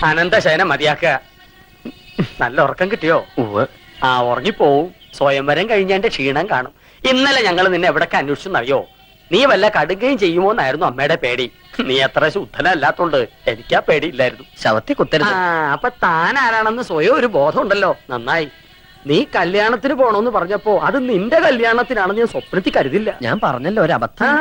അനന്തശയനം മതിയാക്കുക. നല്ല ഉറക്കം കിട്ടിയോ? ആ ഉറങ്ങിപ്പോവും. സ്വയംവരം കഴിഞ്ഞതിന്റെ ക്ഷീണം കാണും. ഇന്നലെ ഞങ്ങൾ നിന്നെ എവിടൊക്കെ അന്വേഷിച്ചെന്നറിയോ? നീ വല്ല കടുകയും ചെയ്യുമോന്നായിരുന്നു അമ്മയുടെ പേടി. നീ അത്ര ശുദ്ധനല്ലാത്തോണ്ട് എനിക്കാ പേടിയില്ലായിരുന്നു. ശവത്തെ കുത്തരുത്. അപ്പൊ താൻ ആരാണെന്ന് സ്വയം ഒരു ബോധം ഉണ്ടല്ലോ. നന്നായി. നീ കല്യാണത്തിന് പോണോന്ന് പറഞ്ഞപ്പോ അത് നിന്റെ കല്യാണത്തിനാണെന്ന് ഞാൻ സ്വപ്നത്തിൽ കരുതില്ല. ഞാൻ പറഞ്ഞല്ലോ ഒരു അബദ്ധം.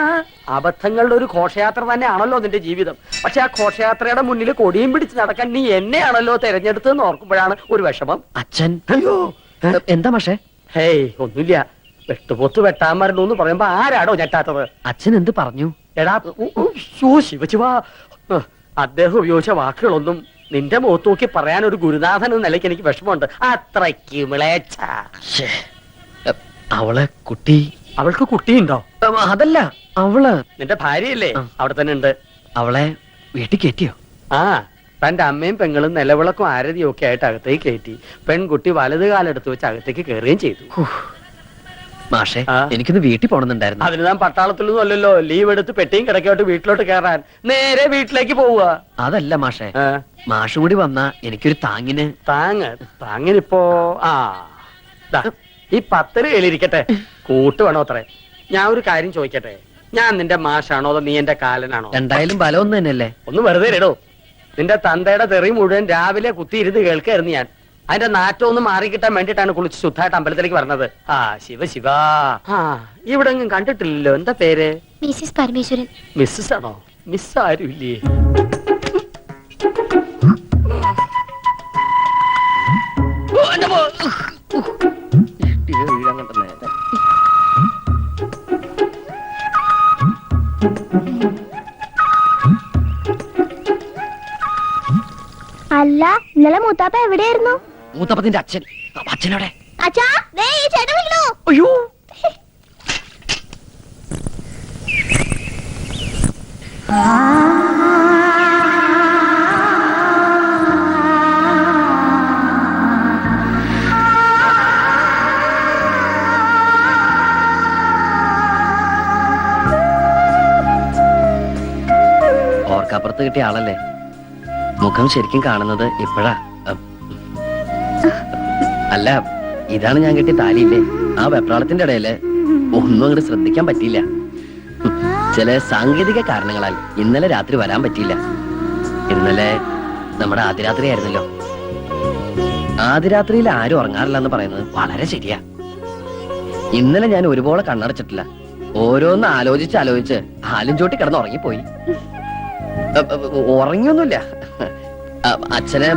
അബദ്ധങ്ങളുടെ ഒരു ഘോഷയാത്ര തന്നെയാണല്ലോ നിന്റെ ജീവിതം. പക്ഷെ ആ ഘോഷയാത്രയുടെ മുന്നിൽ കൊടിയും പിടിച്ച് നടക്കാൻ നീ എന്നെയാണല്ലോ തെരഞ്ഞെടുത്തെന്ന് ഓർക്കുമ്പോഴാണ് ഒരു വിഷമം. അച്ഛൻ അയ്യോ എന്താ പക്ഷേ? ഹേയ് ഒന്നുമില്ല. വെട്ടുപോത്ത് വെട്ടാൻ മരണു എന്ന് പറയുമ്പോ ആരാടോ ഞെട്ടാത്തത്? അച്ഛൻ എന്ത് പറഞ്ഞു? എടാ ശിവശിവാ, അദ്ദേഹം ഉപയോഗിച്ച വാക്കുകളൊന്നും നിന്റെ മുഖത്ത് നോക്കി പറയാൻ ഒരു ഗുരുനാഥൻ എന്ന നിലയ്ക്ക് എനിക്ക് വിഷമമുണ്ട്. അത്രയ്ക്ക് വിളേച്ച. അവളെ കുട്ടി. അവൾക്ക് കുട്ടിയുണ്ടോ? അതല്ല, അവള് നിന്റെ ഭാര്യയല്ലേ? അവിടെ തന്നെ ഉണ്ട്. അവളെ വീട്ടിൽ കയറ്റിയോ? ആ, തന്റെ അമ്മയും പെങ്ങളും നിലവിളക്കും ആരതിയും ഒക്കെ ആയിട്ട് അകത്തേക്ക് കയറ്റി. പെൺകുട്ടി വലത് കാലെടുത്ത് വെച്ച് അകത്തേക്ക് കയറുകയും ചെയ്തു. മാഷേ, എനിക്കൊന്ന് വീട്ടിൽ പോണെന്നുണ്ടായിരുന്നു. അതിന് താൻ പട്ടാളത്തിലൊന്നും അല്ലല്ലോ. ലീവ് എടുത്ത് പെട്ടിയും കിടക്കോട്ട് വീട്ടിലോട്ട് കയറാൻ നേരെ വീട്ടിലേക്ക് പോവുക. അതല്ല മാഷേ, മാഷും കൂടി വന്നാ എനിക്കൊരു താങ്ങിന്. താങ്ങിനിപ്പോ ഈ 10 കയ്യിലിരിക്കട്ടെ. കൂട്ട് വേണോ അത്രേ? ഞാൻ ഒരു കാര്യം ചോദിക്കട്ടെ. ഞാൻ നിന്റെ മാഷാണോ അതോ നീ എന്റെ കാലനാണോ? എന്തായാലും ബലം ഒന്ന് തന്നെയല്ലേ. ഒന്ന് വെറുതെ ഇടോ. നിന്റെ തന്തയുടെ തെറി മുഴുവൻ രാവിലെ കുത്തിയിരുന്ന് കേൾക്കായിരുന്നു ഞാൻ. അതിന്റെ നാറ്റം ഒന്ന് മാറിക്കിട്ടാൻ വേണ്ടിട്ടാണ് കുളിച്ച് ശുദ്ധമായിട്ട് അമ്പലത്തിലേക്ക് പറഞ്ഞത്. ശിവ ഇവിടെ എങ്ങും കണ്ടിട്ടില്ലല്ലോ. എന്താ പേര്? മിസ്സിസ് പരമേശ്വരൻ. മിസ്സസ് ആണോ? മിസ് ആരുമില്ലേ? അല്ല, ഇന്നലെ മൂത്താപ്പ എവിടെയായിരുന്നു? മൂത്തപ്പത്തിന്റെ അച്ഛൻ. അച്ഛനോടെ അച്ഛാ, ദേ ഈ ചേട്ടൻ വിളിക്കണോ? അയ്യോ, ഓർക്കപ്പുറത്ത് കിട്ടിയ ആളല്ലേ. മുഖം ശരിക്കും കാണുന്നത് ഇപ്പോഴാ. അല്ല, ഇതാണ് ഞാൻ കെട്ടിയ താലിയില്ലേ. ആ വെപ്രാളത്തിന്റെ ഇടയില് ഒന്നും അങ്ങോട്ട് ശ്രദ്ധിക്കാൻ പറ്റിയില്ല. ചില സാങ്കേതിക കാരണങ്ങളാൽ ഇന്നലെ രാത്രി വരാൻ പറ്റിയില്ല. ഇന്നലെ നമ്മുടെ ആദ്യരാത്രി ആയിരുന്നല്ലോ. ആദ്യരാത്രിയിൽ ആരും ഉറങ്ങാറില്ല എന്ന് പറയുന്നത് വളരെ ശരിയാ. ഇന്നലെ ഞാൻ ഒരുപോലെ കണ്ണടച്ചിട്ടില്ല. ഓരോന്ന് ആലോചിച്ച് ഹാലും ചോട്ടി കിടന്ന് ഉറങ്ങിപ്പോയി. ഉറങ്ങിയൊന്നുമില്ല. അച്ഛനെ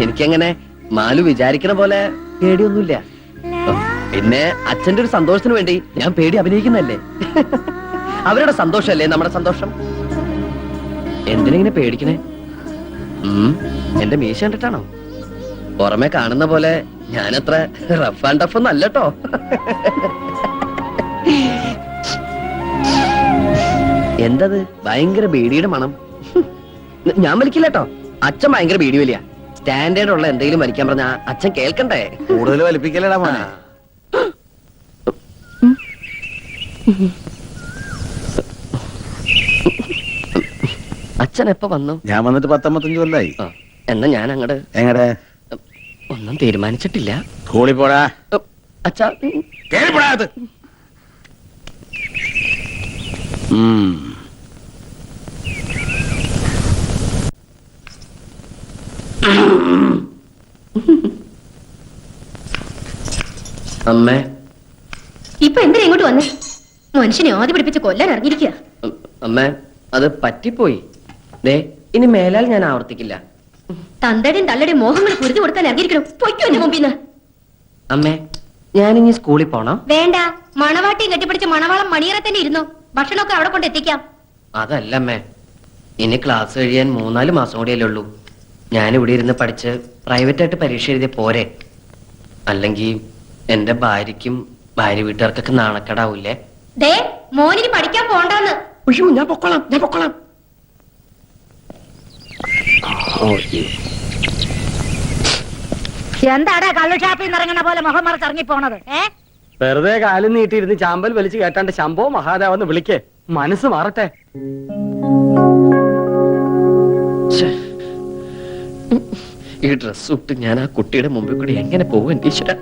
എനിക്കങ്ങനെ മാലു വിചാരിക്കണ പോലെ പേടിയൊന്നുമില്ല. പിന്നെ അച്ഛന്റെ ഒരു സന്തോഷത്തിന് വേണ്ടി ഞാൻ പേടി അഭിനയിക്കുന്നല്ലേ. അവരുടെ സന്തോഷല്ലേ നമ്മുടെ സന്തോഷം. എന്തിനെങ്ങനെ പേടിക്കണേ? എന്റെ മീശ കണ്ടിട്ടാണോ? പുറമെ കാണുന്ന പോലെ ഞാനത്ര റഫ് ആൻഡ് ടഫ് ഒന്നും അല്ലട്ടോ. എന്തത് ഭയങ്കര ബീഡിയുടെ മണം? ഞാൻ വലിക്കില്ലട്ടോ. അച്ഛൻ ഭയങ്കര ബീഡി വലിയ. സ്റ്റാൻഡേർഡ് ഉള്ള എന്തെങ്കിലും വലിക്കാൻ പറഞ്ഞ അച്ഛൻ കേൾക്കണ്ടേ? കൂടുതൽ വലിപ്പിക്കലടാ മോനെ. അച്ഛൻ എപ്പോ വന്നു? ഞാൻ വന്നിട്ട് 10-15 കൊല്ലായി. എന്നാ ഞാൻ അങ്ങട്. എങ്ങടെ? ഒന്നും തീരുമാനിച്ചിട്ടില്ല. സ്കൂളിൽ പോടാ. അച്ഛാ കേറിപ്പോടാ. അമ്മേ, ഇപ്പൊ എന്തിനാ ഇങ്ങോട്ട് വന്നേ? മനുഷ്യനെ ആദ്യം പിടിപ്പിച്ച് കൊല്ലാൻ ഇറങ്ങിയിരിക്കുക. അമ്മേ, അത് പറ്റിപ്പോയി. ദേ, ഇനി മേലാൽ ഞാൻ ആവർത്തിക്കില്ല. തന്തയുടെയും തള്ളയുടെയും മോഹങ്ങൾ കുരുതി കൊടുക്കാൻ ഇറങ്ങിയിരിക്കണം. പൊയ്ക്കോ എന്റെ മുമ്പിന്ന്. അമ്മേ, ഞാനിനി സ്കൂളിൽ പോണം. വേണ്ട, മണവാട്ടിയും കെട്ടിപ്പിടിച്ച മണവാളം മണിയറ തന്നെ ഇരുന്നോ. ഭക്ഷണമൊക്കെ അവിടെ കൊണ്ട് എത്തിക്കാം. അതല്ല അമ്മേ, ഇനി ക്ലാസ് കഴിയാൻ 3-4 മാസം കൂടിയല്ലേ ഉള്ളൂ. ഞാനിവിടെ ഇരുന്ന് പഠിച്ച് പ്രൈവറ്റായിട്ട് പരീക്ഷ എഴുതിയ പോരെ? അല്ലെങ്കിൽ എന്റെ ഭാര്യയ്ക്കും ഭാര്യ വീട്ടുകാർക്കൊക്കെ നാണക്കേടാവൂലേ? ദേ, മോനിന് പഠിക്കാൻ പോണ്ടെന്ന്. ഞാൻ പൊക്കോളാം. എന്താടാ കള്ളുഷാപ്പിൽ നിന്ന് ഇറങ്ങണ പോലെ മുഖം മറച്ചിറങ്ങി പോണത്? വെറുതെ കാലും നീട്ടിയിരുന്ന് ചാമ്പൽ വലിച്ചു കേട്ടാണ്ട് ശംഭോ മഹാദേവെന്ന് വിളിക്കേ. മനസ്സ് മാറട്ടെ. ഈ ഡ്രസ് ഇട്ട് ഞാൻ ആ കുട്ടിയുടെ മുമ്പിൽ കൂടി എങ്ങനെ പോകും എന്റെ ഈശ്വര?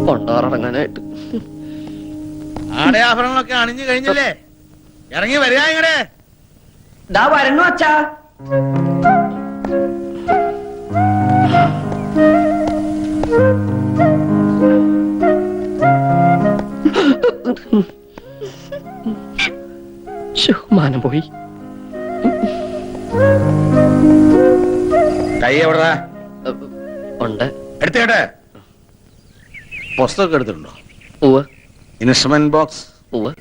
കൊണ്ടാറടങ്ങാനായിട്ട് ആടയാഭരണങ്ങളൊക്കെ അണിഞ്ഞു കഴിഞ്ഞില്ലേ? ഇറങ്ങി വരിക ഇങ്ങടെ. ദാ വരണു അച്ഛാ. മാനം പോയി. കൈ എവിടാ? ഉണ്ട്. എടുത്തേട്ടെ. പുസ്തകം എടുത്തിട്ടുണ്ടോ? ഉവ്വ് ഇൻസ്ട്രുമെന്റ് ബോക്സ്, ഉവ്വ്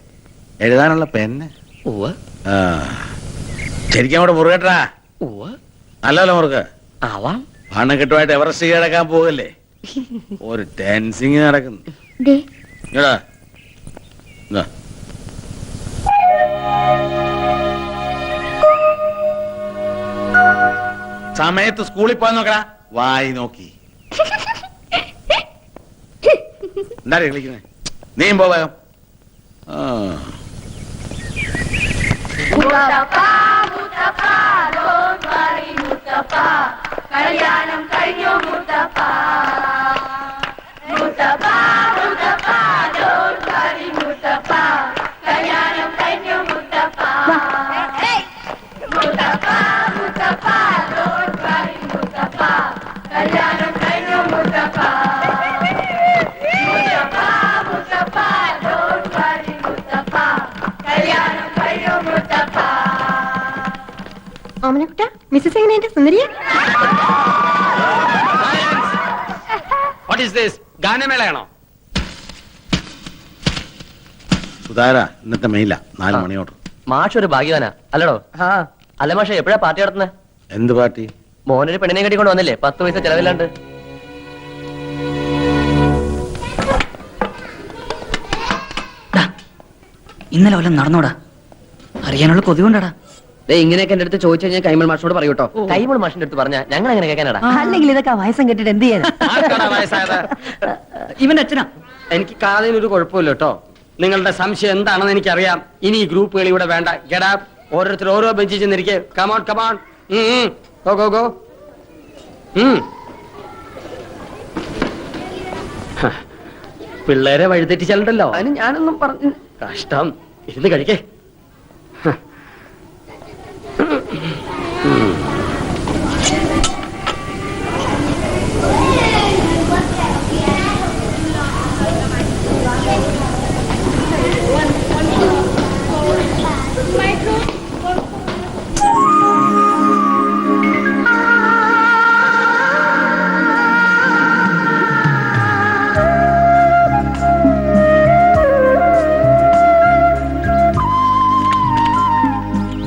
എഴുതാനുള്ള പെന്ന്. ഉവ്വ് ആ, ശരിക്കും അവിടെ മുറുകട്ടാ. ഉവ്വ്. നല്ലല്ലോ മുറുക. ആവാം. പണക്കെട്ടുമായിട്ട് എവറസ്റ്റ് കീഴടക്കാൻ പോകല്ലേ? ഒരു ടെൻസിങ് നടക്കുന്നു. ഇങ്ങടാ. ഇതാ. സമയത്ത് സ്കൂളിൽ പോയി നോക്കടാ. വായി നോക്കി എന്താ കളിക്കുന്നത്? നീയും പോ വേഗം. ആ, ഓമനക്കുട്ട, മിസ്സസ് എങ്ങനെയുണ്ട്? സുന്ദരിയ? What is this? ഗാനമേളയാണോ? സുധാര ഇന്നത്തെ മെയില 4 മണിയോട്. മാഷ് ഒരു ഭാഗ്യവാനാ അല്ലടോ? അല്ല മാഷ, എപ്പോഴാ പാർട്ടി നടത്തുന്നത്? എന്ത് പാർട്ടി? മോനൊരു പെണ്ണിനെ കെട്ടിക്കൊണ്ട് വന്നില്ലേ? 10 പൈസ ചെലവില്ലാണ്ട്. ഇന്നലെ വല്ലതും നടന്നോടാ? അറിയാനുള്ള കൊതി കൊണ്ടാടാ. ഇങ്ങനെയൊക്കെ എന്റെ അടുത്ത് ചോദിച്ചു കഴിഞ്ഞാൽ കൈമൾ മാഷിനോട് പറയൂട്ടോ. കൈമൾ മാഷിന്റെ അടുത്ത് പറഞ്ഞാ ഞങ്ങൾ അങ്ങനെ കേൾക്കാനടാ. അല്ലെങ്കിൽ ഇതൊക്കെ വയസ്സം കെട്ടിട്ട് എന്ത് ചെയ്യാനാ? ആർക്കാടാ വയസ്സായത്? ഇവന്റെ അച്ഛനാ. എനിക്ക് കാതിനൊരു കുഴപ്പമില്ല കേട്ടോ. നിങ്ങളുടെ സംശയം എന്താണെന്ന് എനിക്കറിയാം. ഇനി ഈ ഗ്രൂപ്പുകൾ ഇവിടെ വേണ്ട. Get up. ഓരോരുത്തർ ഓരോ ബെഞ്ചിൽ ചെന്നിരിക്കെ. Come on come on. Go go go. പിള്ളേരെ വഴിതെറ്റിച്ചാലുണ്ടല്ലോ. അതിന് ഞാനൊന്നും പറഞ്ഞു. കഷ്ടം. ഇരുന്ന് കഴിക്കേ.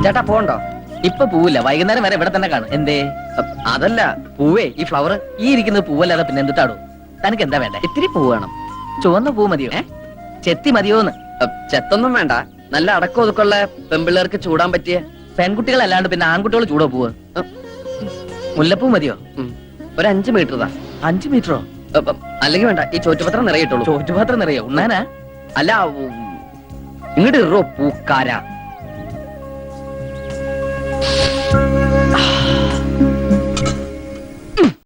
ചേട്ടാ പോണ്ടോ? ഇപ്പൊ പൂവില്ല, വൈകുന്നേരം വരെ ഇവിടെ തന്നെ കാണും. എന്തേ? അതല്ല പൂവേ, ഈ ഫ്ലവർ ഈ ഇരിക്കുന്നത് പൂവല്ലാതെ പിന്നെ എന്തിട്ടാടോ? തനിക്ക് എന്താ വേണ്ട? ഇത്തിരി പൂ വേണം. ചുവന്ന പൂ മതിയോ? ചെത്തി മതിയോന്ന്? ചെത്തൊന്നും വേണ്ട. നല്ല അടക്കം ഒതുക്കുള്ള പെമ്പിള്ളേർക്ക് ചൂടാൻ പറ്റിയ പെൺകുട്ടികളല്ലാണ്ട് പിന്നെ ആൺകുട്ടികൾ ചൂടോ പൂവ്? മുല്ലപ്പൂ മതിയോ? ഒരു 5 മീറ്റർ താ. 5 മീറ്ററോ? അല്ലെങ്കിൽ വേണ്ട, ഈ ചോറ്റുപാത്രം നിറയിട്ടുള്ളൂ. ചോറ്റുപാത്രം നിറയോ? ഉണ്ണാനാ? അല്ല ഇങ്ങോട്ട് ഇറോ പൂക്കാര.